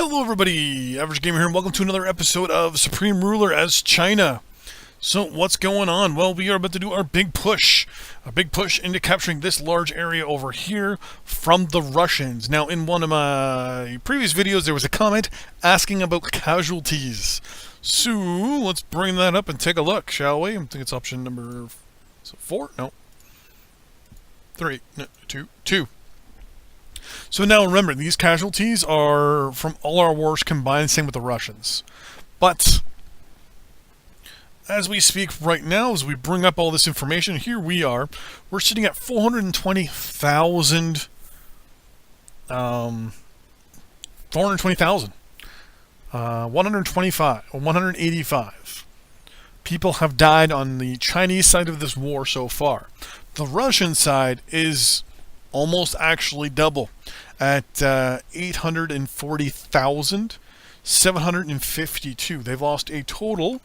Hello everybody, Average Gamer here, and welcome to another episode of Supreme Ruler as China. So what's going on? Well, we are about to do our big push. A big push into capturing this large area over here from the Russians. Now, in one of my previous videos, there was a comment asking about casualties. So, let's bring that up and take a look, shall we? I think it's option number 4? No. 3. No, 2. So now remember, these casualties are from all our wars combined, same with the Russians. But as we speak right now, as we bring up all this information, here we are. We're sitting at 420,000. 185 people have died on the Chinese side of this war so far. The Russian side is almost actually double at 840,752. They've lost a total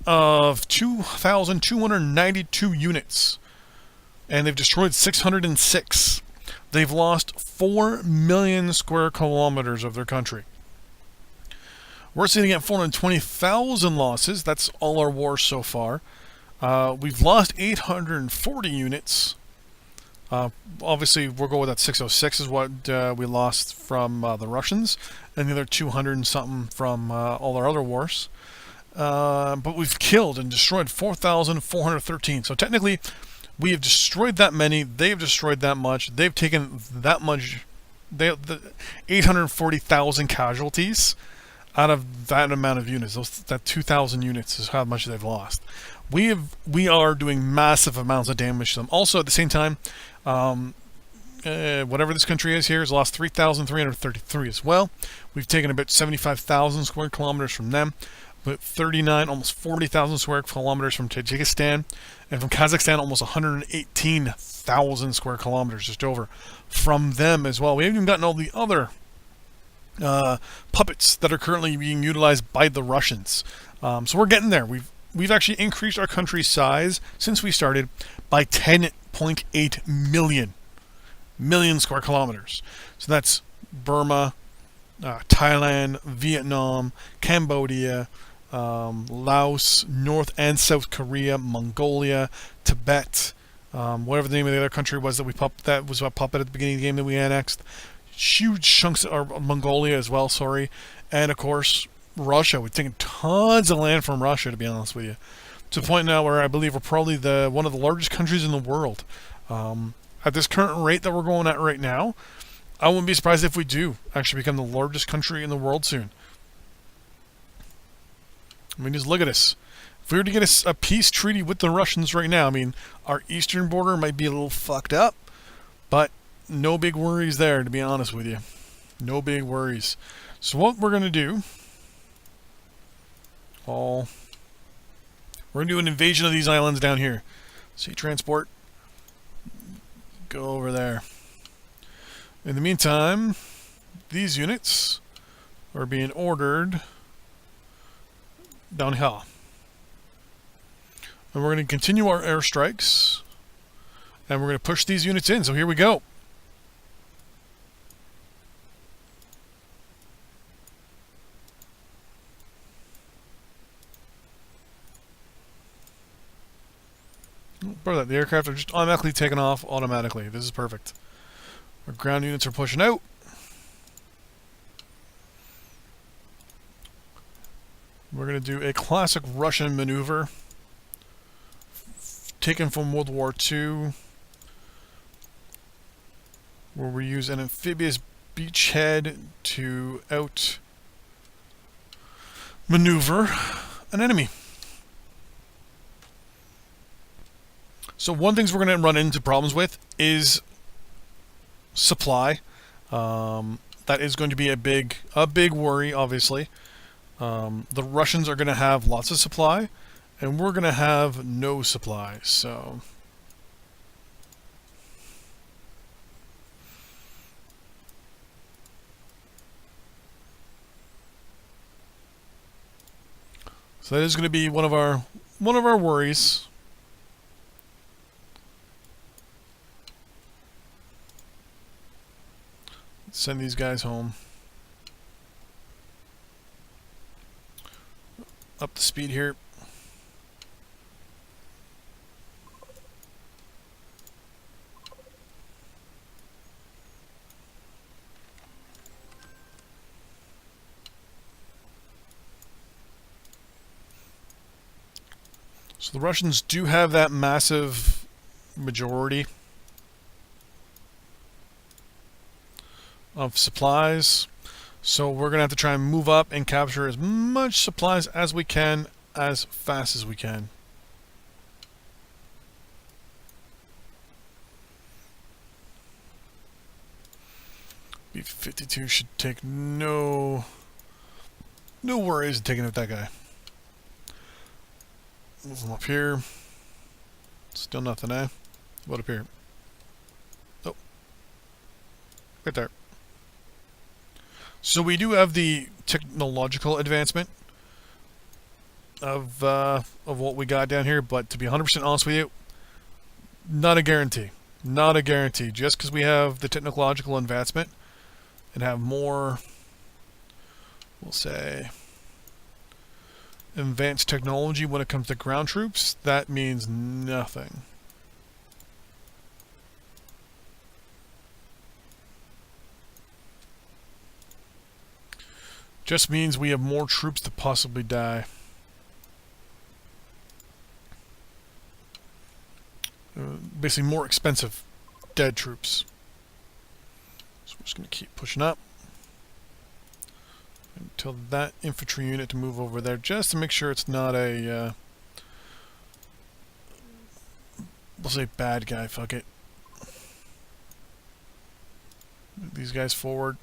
of 2,292 units, and they've destroyed 606. They've lost 4 million square kilometers of their country. We're sitting at 420,000 losses. That's all our wars so far. We've lost 840 units. Obviously, we'll go with that 606 is what we lost from the Russians, and the other 200 and something from all our other wars. But we've killed and destroyed 4,413. So technically, we have destroyed that many. They've destroyed that much. They've taken that much. The 840,000 casualties out of that amount of units. That 2,000 units is how much they've lost. We are doing massive amounts of damage to them. Also, at the same time, whatever this country is here has lost 3,333 as well. We've taken about 75,000 square kilometers from them, but 39, almost 40,000 square kilometers from Tajikistan, and from Kazakhstan, almost 118,000 square kilometers, just over, from them as well. We haven't even gotten all the other puppets that are currently being utilized by the Russians. So we're getting there. We've actually increased our country's size since we started by 10.8 million square kilometers. So that's Burma, Thailand, Vietnam, Cambodia, Laos, North and South Korea, Mongolia, Tibet, whatever the name of the other country was that was a puppet at the beginning of the game that we annexed. Huge chunks of Mongolia as well, sorry. And of course, Russia. We've taken tons of land from Russia, to be honest with you, to the point now where I believe we're probably one of the largest countries in the world. At this current rate that we're going at right now, I wouldn't be surprised if we do actually become the largest country in the world soon. I mean, just look at us. If we were to get a peace treaty with the Russians right now, I mean, our eastern border might be a little fucked up, but no big worries there, to be honest with you. No big worries. So what we're going to do, we're going to do an invasion of these islands down here. Sea transport. Go over there. In the meantime, these units are being ordered down here. And we're going to continue our airstrikes. And we're going to push these units in. So here we go. The aircraft are just automatically taken off automatically. This is perfect. Our ground units are pushing out. We're going to do a classic Russian maneuver taken from World War II, where we use an amphibious beachhead to out-maneuver an enemy. So one thing we're going to run into problems with is supply. That is going to be a big worry, obviously. The Russians are going to have lots of supply, and we're going to have no supply. So that is going to be one of our worries. Send these guys home. up the speed here. So the Russians do have that massive majority of supplies. So we're going to have to try and move up and capture as much supplies as we can, as fast as we can. B-52 should take no worries in taking out that guy. Move him up here. Still nothing, eh? What up here? Oh. Right there. So we do have the technological advancement of what we got down here, but to be 100% honest with you, not a guarantee. Not a guarantee. Just because we have the technological advancement and have more, we'll say, advanced technology when it comes to ground troops, that means nothing. Just means we have more troops to possibly die. Basically more expensive dead troops. So we're just going to keep pushing up until that infantry unit to move over there, just to make sure it's not a we'll say bad guy. Fuck it. Move these guys forward.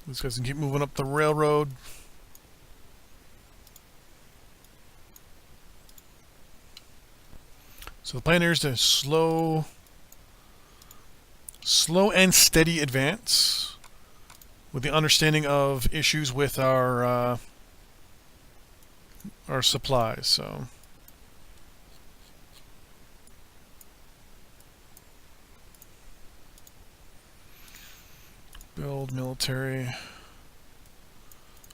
These guys can keep moving up the railroad. So the plan here is to slow and steady advance with the understanding of issues with our supplies. So build military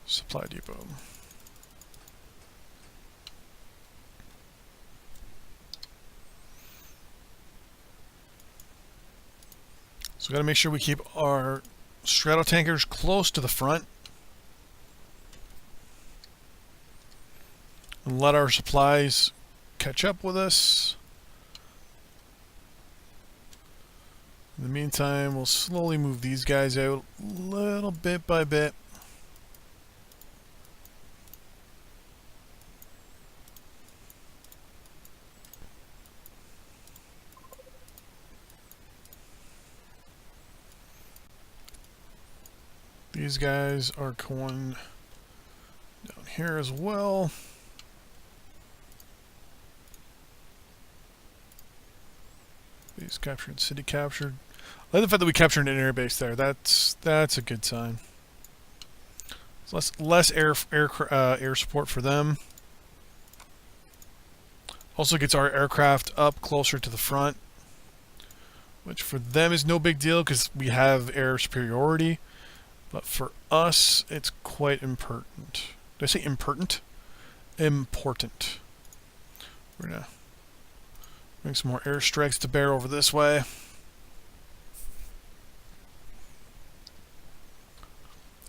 supply depot. So we got to make sure we keep our stratotankers close to the front and let our supplies catch up with us. In the meantime, we'll slowly move these guys out little bit by bit. These guys are going down here as well. Base captured, city captured. I like the fact that we captured an air base there. That's a good sign. So less air support for them. Also gets our aircraft up closer to the front, which for them is no big deal because we have air superiority. But for us, it's quite important. Did I say impertinent? Important. We're gonna bring some more airstrikes to bear over this way.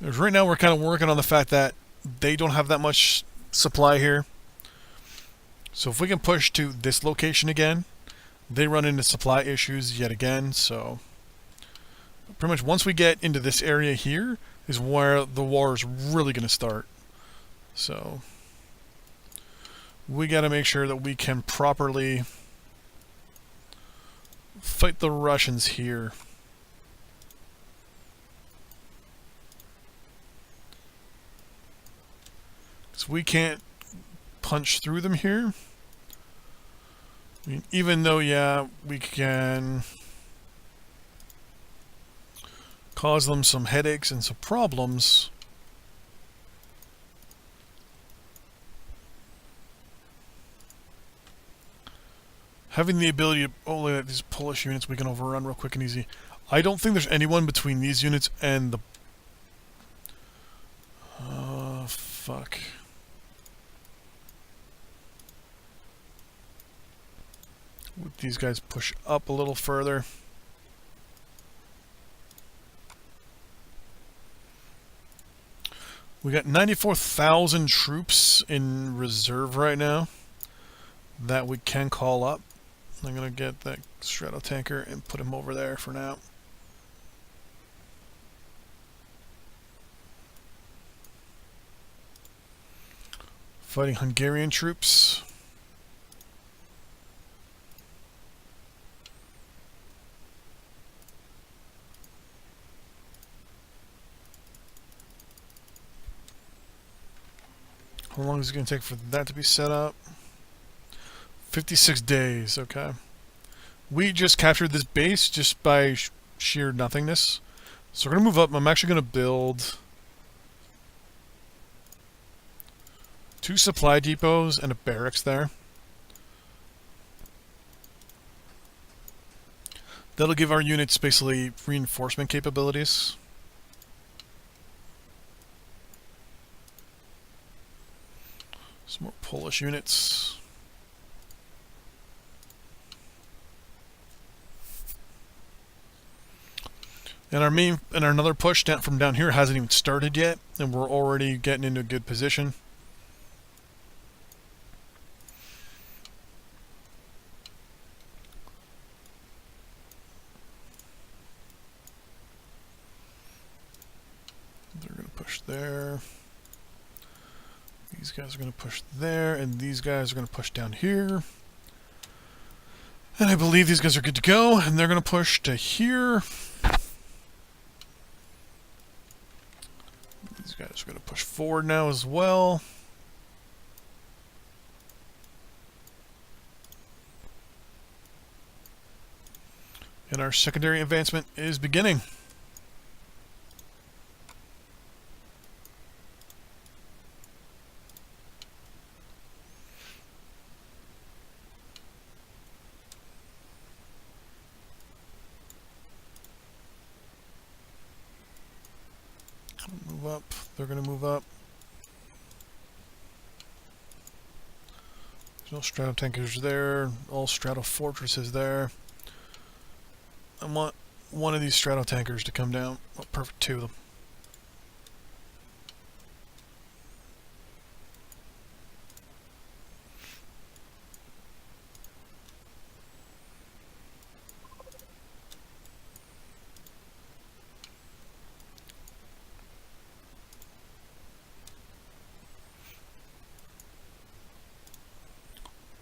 Right now we're kind of working on the fact that they don't have that much supply here. So if we can push to this location again, they run into supply issues yet again. So pretty much once we get into this area here is where the war is really going to start. So we got to make sure that we can properly fight the Russians here. Because we can't punch through them here. I mean, even though, yeah, we can cause them some headaches and some problems, Having the ability to... Oh, look at these Polish units we can overrun real quick and easy. I don't think there's anyone between these units and the... fuck. Would these guys push up a little further? We got 94,000 troops in reserve right now that we can call up. I'm going to get that Stratotanker and put him over there for now. Fighting Hungarian troops. How long is it going to take for that to be set up? 56 days, okay. We just captured this base just by sheer nothingness. So we're going to move up. I'm actually going to build 2 supply depots and a barracks there. That'll give our units basically reinforcement capabilities. Some more Polish units. And our another push down from down here hasn't even started yet, and we're already getting into a good position. They're going to push there. These guys are going to push there, and these guys are going to push down here. And I believe these guys are good to go, and they're going to push to here. These guys are going to push forward now as well. And our secondary advancement is beginning. Move up. They're going to move up. There's no Stratotankers there. All Stratofortresses there. I want one of these Stratotankers to come down. Oh, perfect, 2 of them.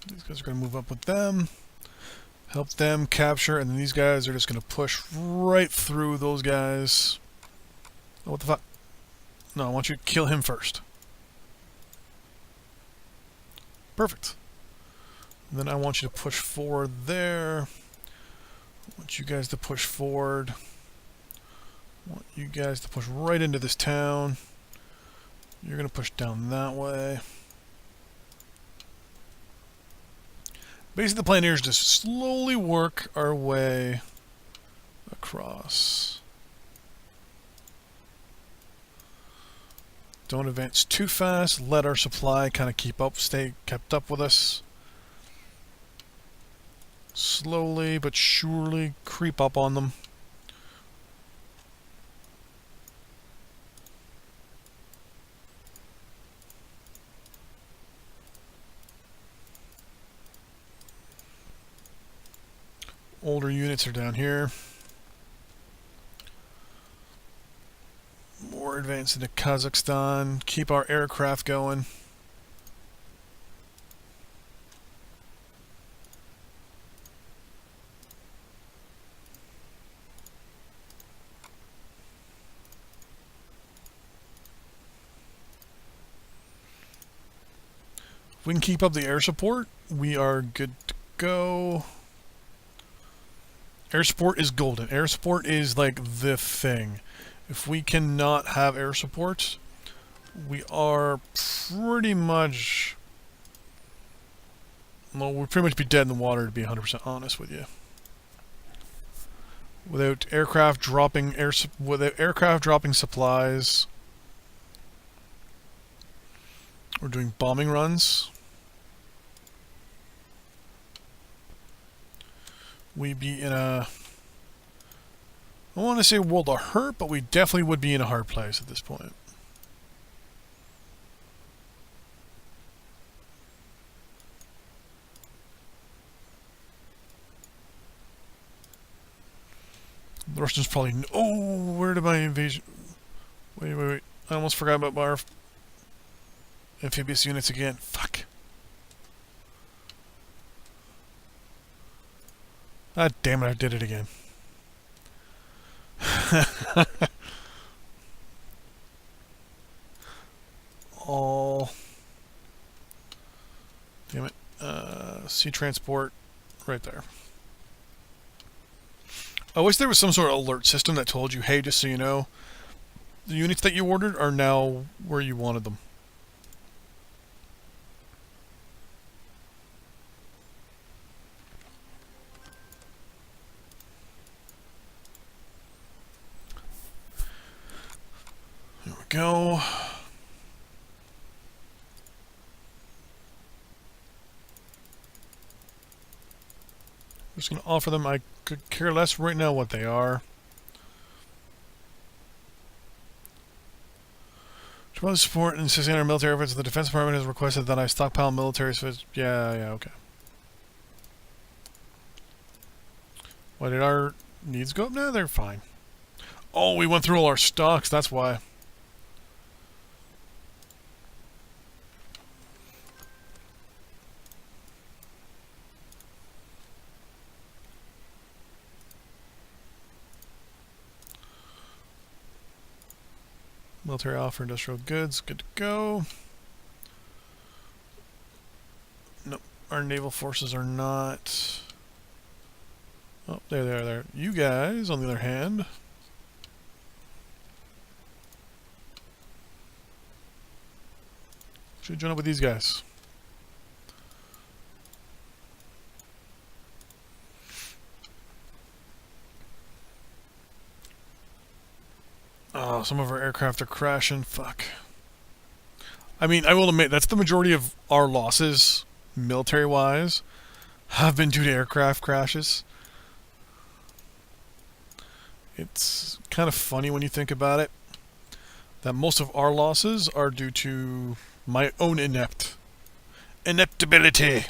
These guys are going to move up with them, help them capture, and then these guys are just going to push right through those guys. Oh, what the fuck? No, I want you to kill him first. Perfect. And then I want you to push forward there. I want you guys to push forward. I want you guys to push right into this town. You're going to push down that way. Basically, the plan here is to slowly work our way across. Don't advance too fast. Let our supply kind of stay kept up with us. Slowly but surely creep up on them. Older units are down here. More advance into Kazakhstan. Keep our aircraft going. If we can keep up the air support, we are good to go. Air support is golden. Air support is like the thing. If we cannot have air support, we are pretty much Well, we'd pretty much be dead in the water, to be 100% honest with you. Without aircraft dropping supplies, we're doing bombing runs. We'd be in a, I want to say world of hurt, but we definitely would be in a hard place at this point. The Russians probably... Oh, where did my invasion... Wait. I almost forgot about our amphibious units again. Fuck. Ah, damn it, I did it again. All... Damn it. Sea transport right there. I wish there was some sort of alert system that told you, hey, just so you know, the units that you ordered are now where you wanted them. There we go. I'm just going to offer them, I could care less right now what they are. To provide support and assisting our military efforts, the Defense Department has requested that I stockpile military service. Yeah, okay. Why did our needs go up now? They're fine. Oh, we went through all our stocks, that's why. Military offer industrial goods, good to go. Nope, our naval forces are not. Oh, there they are there. You guys, on the other hand, should join up with these guys. Oh, some of our aircraft are crashing. Fuck. I mean, I will admit, that's the majority of our losses, military-wise, have been due to aircraft crashes. It's kind of funny when you think about it, that most of our losses are due to my own ineptability.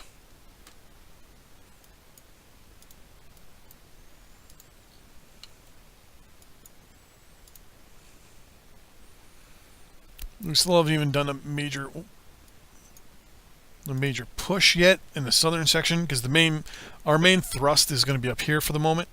We still haven't even done a major push yet in the southern section, because our main thrust is going to be up here for the moment.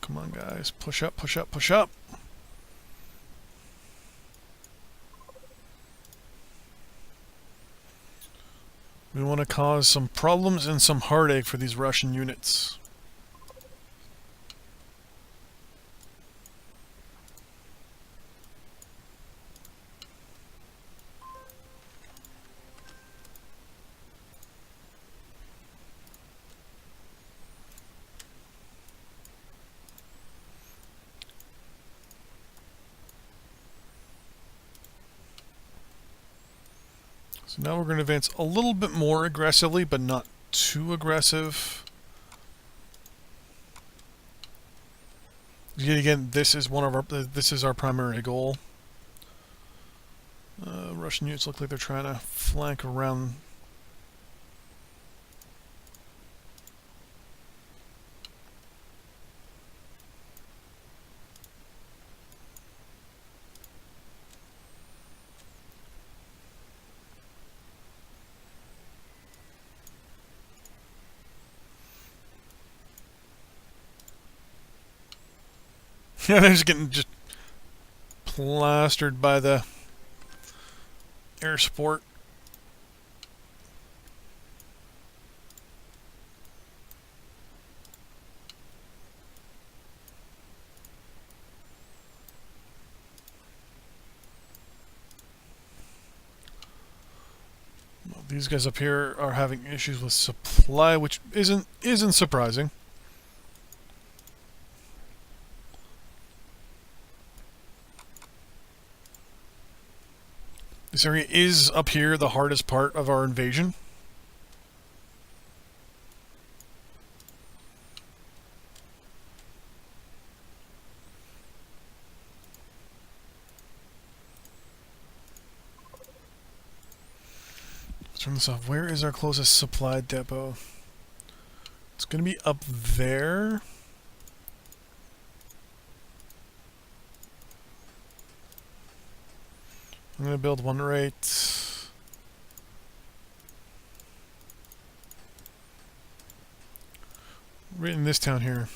Come on, guys. Push up, push up, push up. We want to cause some problems and some heartache for these Russian units. So now we're going to advance a little bit more aggressively, but not too aggressive. Yet again, this is our primary goal. Russian units look like they're trying to flank around. Yeah, they're just getting plastered by the air support. Well, these guys up here are having issues with supply, which isn't surprising. This area is, up here, the hardest part of our invasion. Let's turn this off. Where is our closest supply depot? It's going to be up there. I'm going to build one right in this town here.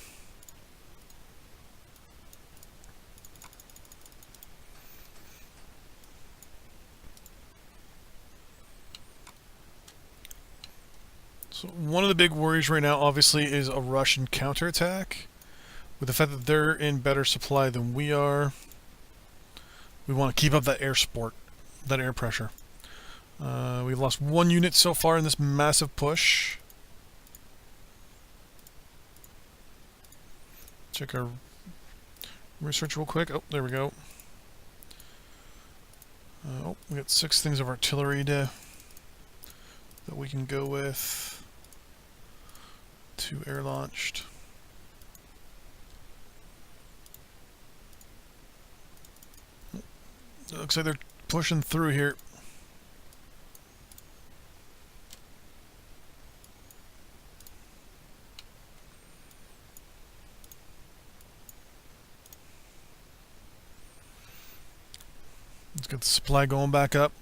So one of the big worries right now, obviously, is a Russian counterattack. With the fact that they're in better supply than we are, we want to keep up that air support, that air pressure. We've lost one unit so far in this massive push. Check our research real quick. Oh, there we go. Oh, we got 6 things of artillery that we can go with. 2 air launched. It looks like they're pushing through here. Let's get the supply going back up.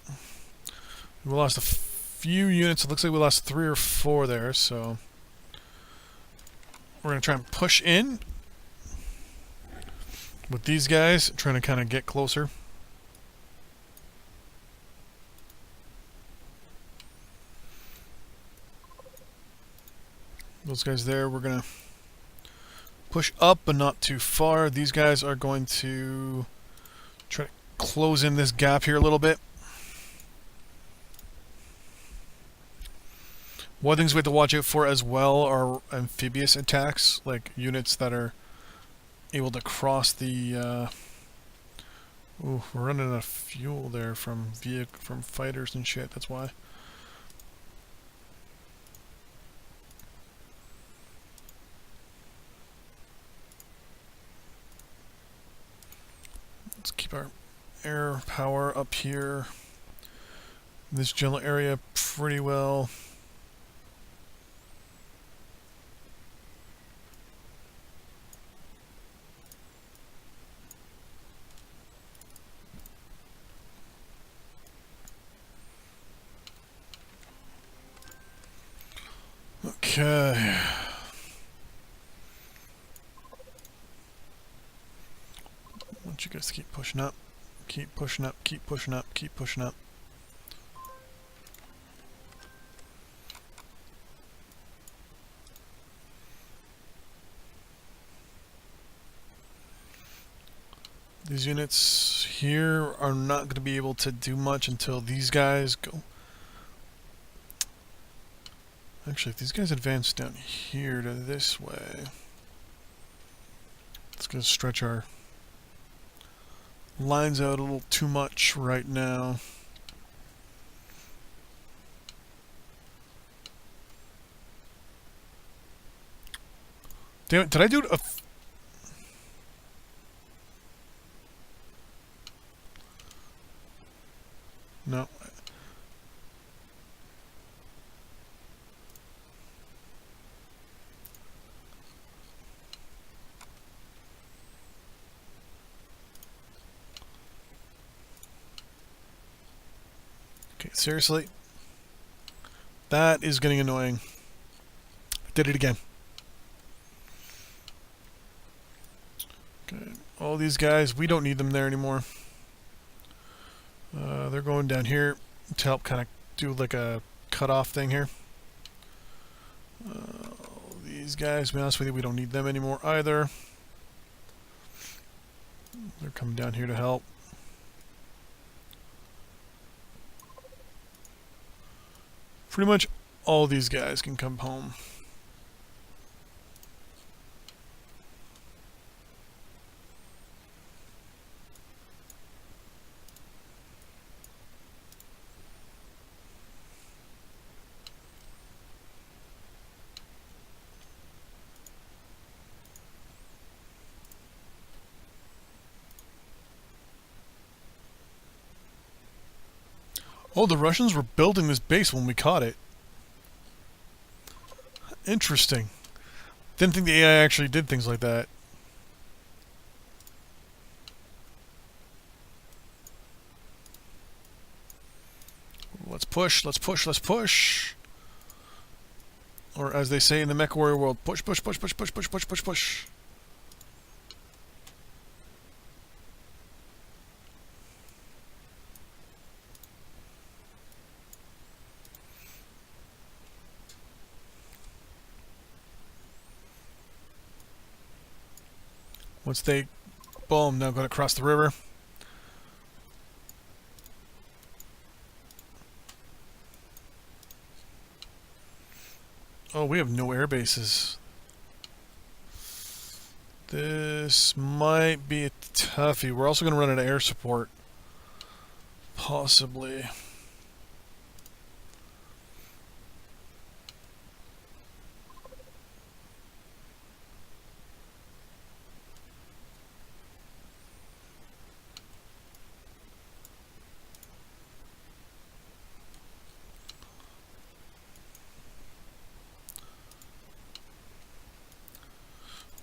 We lost a few units. It looks like we lost 3 or 4 there, so we're going to try and push in with these guys, trying to kind of get closer. Those guys there, we're going to push up, but not too far. These guys are going to try to close in this gap here a little bit. One of the things we have to watch out for as well are amphibious attacks, like units that are able to cross the... Ooh, we're running out of fuel there from fighters and shit, that's why. Let's keep our air power up here in this general area pretty well. Okay. I want you guys to keep pushing up. Keep pushing up, keep pushing up, keep pushing up. These units here are not going to be able to do much until these guys go. Actually, if these guys advance down here to this way, it's going to stretch our lines out a little too much right now. Damn it, did I do a... No. Okay, seriously? That is getting annoying. I did it again. Okay, all these guys, we don't need them there anymore. They're going down here to help kind of do like a cut-off thing here. These guys, to be honest with you, we don't need them anymore either. They're coming down here to help. Pretty much all these guys can come home. Oh, the Russians were building this base when we caught it. Interesting. Didn't think the AI actually did things like that. Let's push, let's push, let's push. Or as they say in the MechWarrior world, push, push, push, push, push, push, push, push, push. Once they, boom, now going to cross the river. Oh, we have no air bases. This might be a toughie. We're also going to run out of air support. Possibly.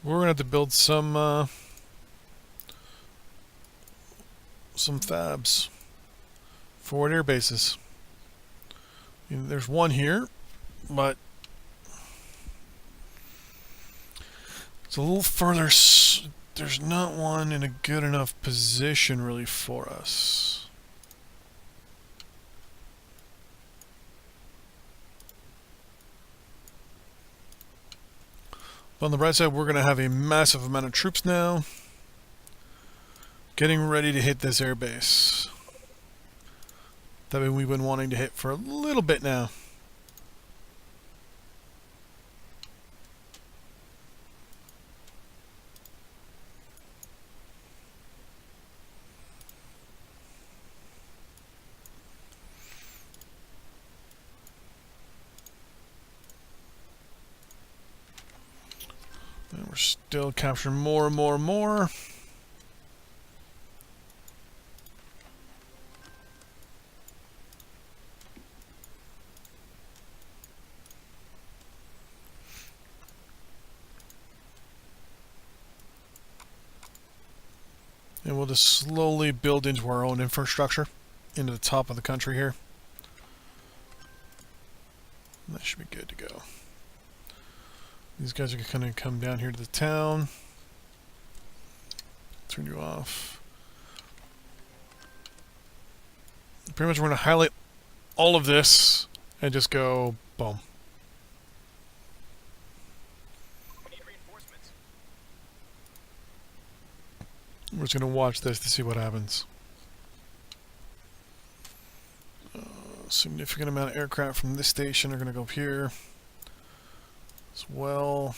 We're gonna have to build some fabs. Forward air bases. You know, there's one here, but it's a little further. There's not one in a good enough position really for us. But on the right side, we're going to have a massive amount of troops now. Getting ready to hit this air base. That we've been wanting to hit for a little bit now. And we're still capturing more and more and more. And we'll just slowly build into our own infrastructure, into the top of the country here. That should be good to go. These guys are going to come down here to the town. Turn you off. Pretty much we're going to highlight all of this and just go boom. We're just going to watch this to see what happens. Significant amount of aircraft from this station are going to go up here as well.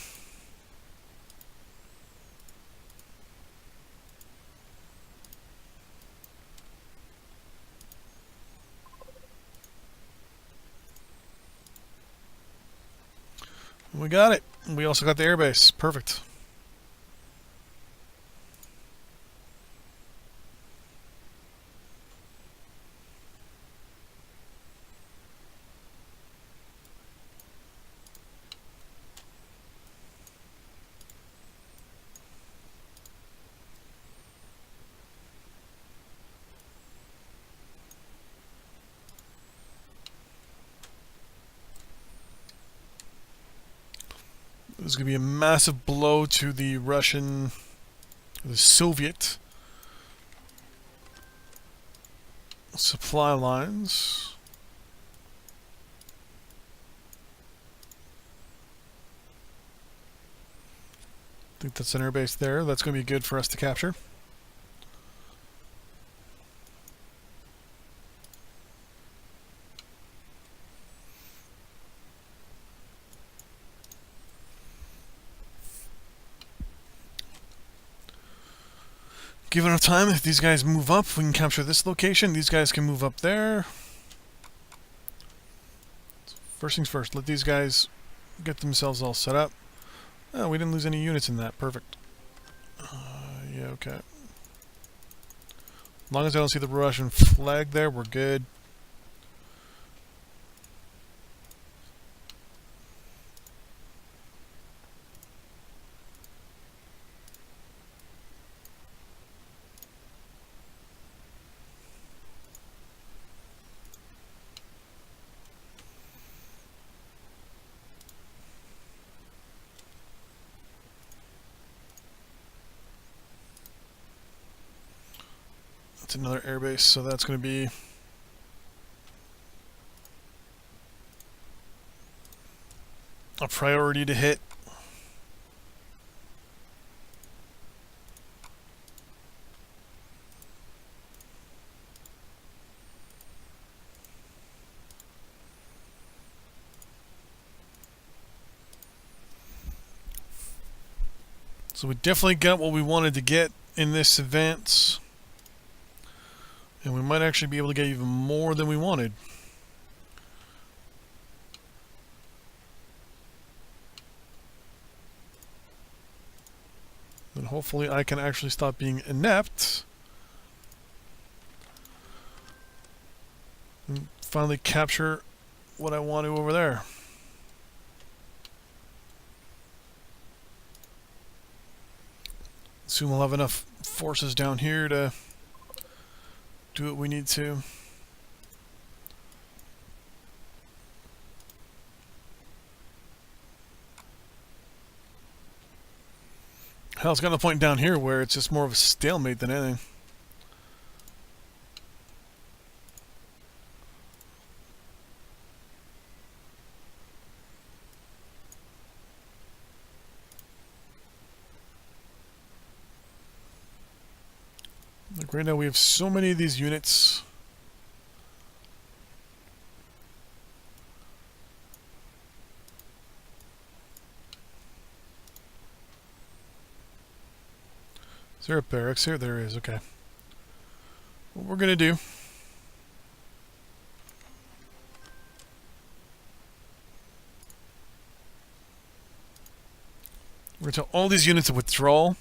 We got it. We also got the airbase. Perfect. This is going to be a massive blow to the Soviet supply lines. I think that's an airbase there. That's going to be good for us to capture. Give enough time, if these guys move up, we can capture this location. These guys can move up there. First things first, let these guys get themselves all set up. Oh, we didn't lose any units in that. Perfect. Yeah, okay. As long as I don't see the Russian flag there, we're good. That's another airbase, so that's going to be a priority to hit. So we definitely got what we wanted to get in this advance. And we might actually be able to get even more than we wanted. Then hopefully I can actually stop being inept. And finally capture what I want to over there. Soon we'll have enough forces down here to do what we need to. Hell, it's got a point down here where it's just more of a stalemate than anything. Like right now we have so many of these units. Is there a barracks here? There is, okay. What we're gonna do, we're gonna tell all these units to withdraw,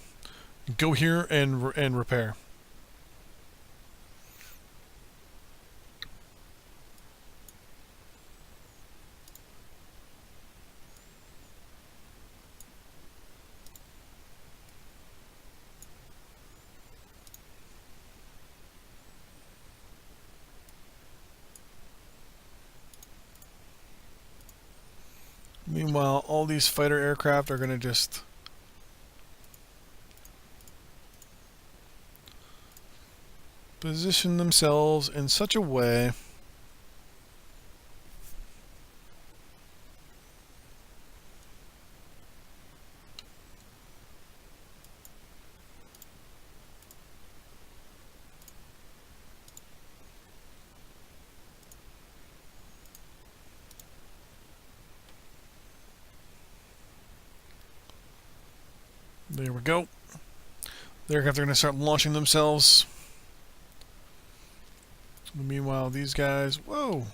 go here and repair. Meanwhile, all these fighter aircraft are gonna just position themselves in such a way there we go. The aircraft are going to start launching themselves. Meanwhile, these guys... Whoa!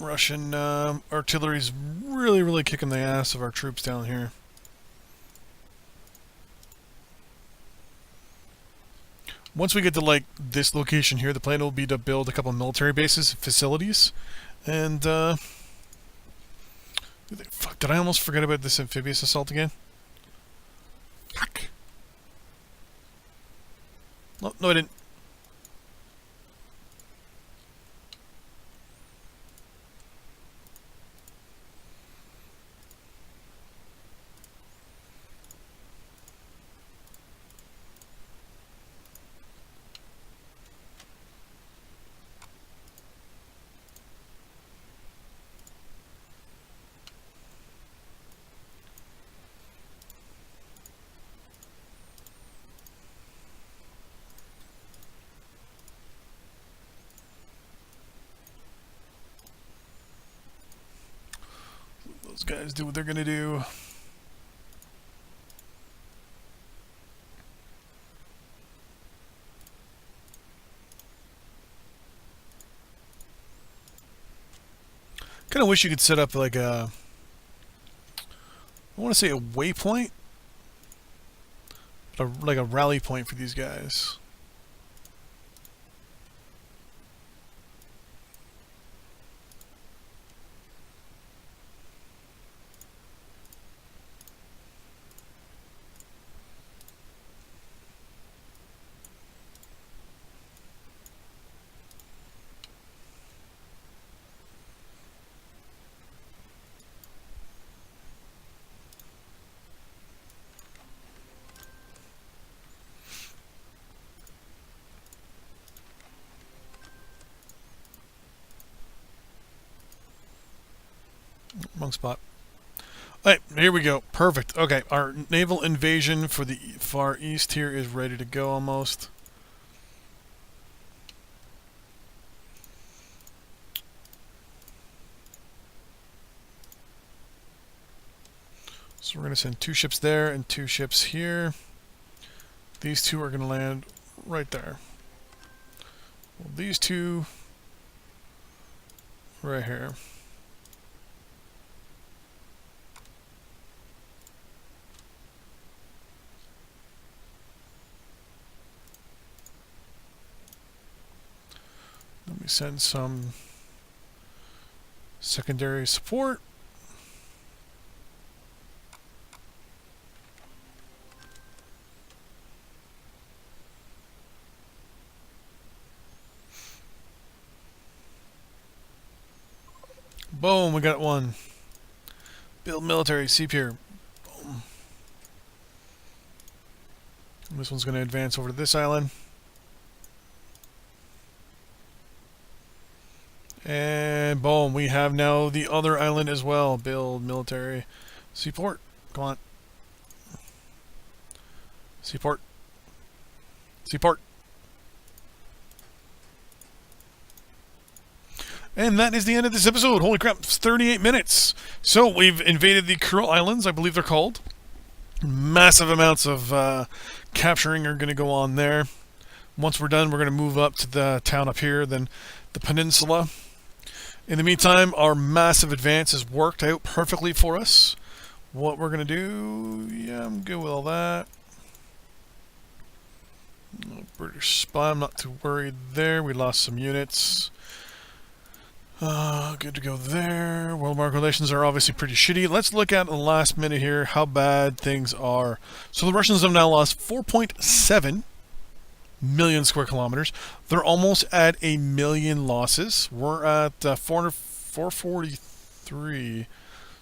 Russian artillery's really kicking the ass of our troops down here. Once we get to like this location here, the plan will be to build a couple military bases, facilities, and fuck, did I almost forget about this amphibious assault again? Fuck. No, no, I didn't. Those guys do what they're gonna do. Kind of wish you could set up like a, I want to say a waypoint, like a rally point for these guys. Wrong spot. Alright, here we go. Perfect. Okay, our naval invasion for the far east here is ready to go almost. So we're going to send 2 ships there and 2 ships here. These 2 are going to land right there. Well, these 2 right here. Let me send some secondary support. Boom, we got one. Build military, seep here. Boom. And this one's going to advance over to this island. And boom, we have now the other island as well. Build military seaport. Come on. Seaport. Seaport. And that is the end of this episode. Holy crap, it's 38 minutes. So we've invaded the Kuril Islands, I believe they're called. Massive amounts of capturing are going to go on there. Once we're done, we're going to move up to the town up here, then the peninsula. In the meantime, our massive advance has worked out perfectly for us. What we're going to do... Yeah, I'm good with all that. British spy, I'm not too worried there. We lost some units. Good to go there. World market relations are obviously pretty shitty. Let's look at the last minute here how bad things are. So the Russians have now lost 4.7 million square kilometers. They're almost at 1 million losses. We're at 443.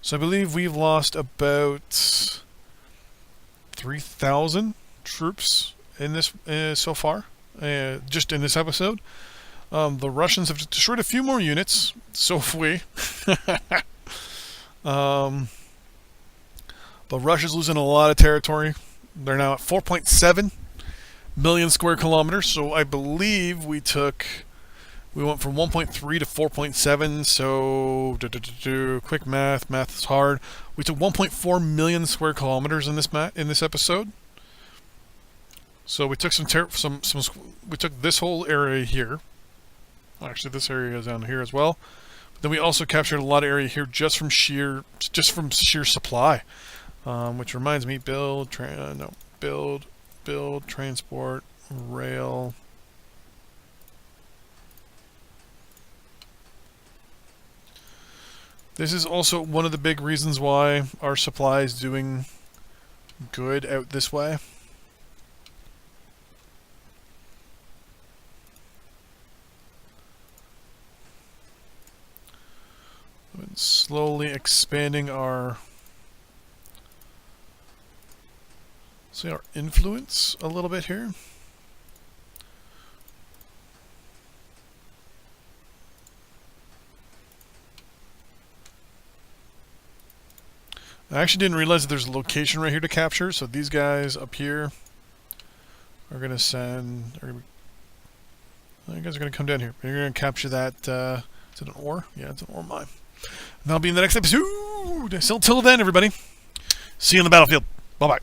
So I believe we've lost about 3,000 troops in this so far, just in this episode. The Russians have destroyed a few more units. So have we. The Russia's losing a lot of territory. They're now at 4.7 million square kilometers. So I believe we went from 1.3 to 4.7. So quick math is hard. We took 1.4 million square kilometers in this episode. So we took we took this whole area here. Actually, this area is down here as well. But then we also captured a lot of area here just from sheer supply. Which reminds me, build, transport, rail. This is also one of the big reasons why our supply is doing good out this way. And slowly expanding our influence a little bit here. I actually didn't realize that there's a location right here to capture, so these guys up here are going to send... you guys are going to come down here. You're going to capture that... is it an ore? Yeah, it's an ore mine. And that'll be in the next episode. So till then, everybody, see you on the battlefield. Bye-bye.